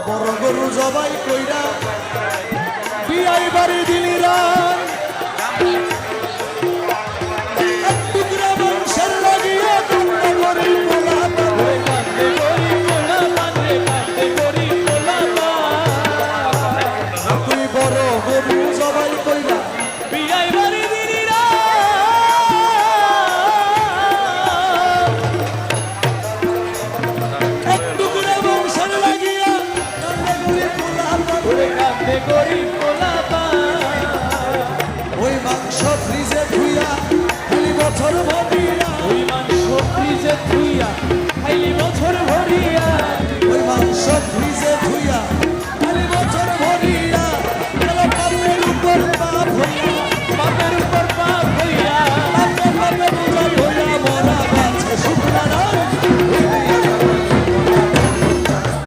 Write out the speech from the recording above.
বড় গরু জবাই কইরা বিয়াই বাড়ি দিলি রান এক টুকরা মাংসের লাগিয়া কান্দে গরিব পোলা কান্দে গরিব পোলা পান কান্দে গরিব পোলা পান তুই বড় গরু জবাই কইরা বিয়াই বাড়ি দিলি এক টুকরা মাংসের লাগিয়া কান্দে গরিব পোলা কান্দে গরিব পোলা পান ওই মাংস ফ্রিজে ধুইয়া খালি বছর ভরিয়া ওই মাংস ফ্রিজে থুইয়া খাইলি বছর ভরিয়া ওই মাংস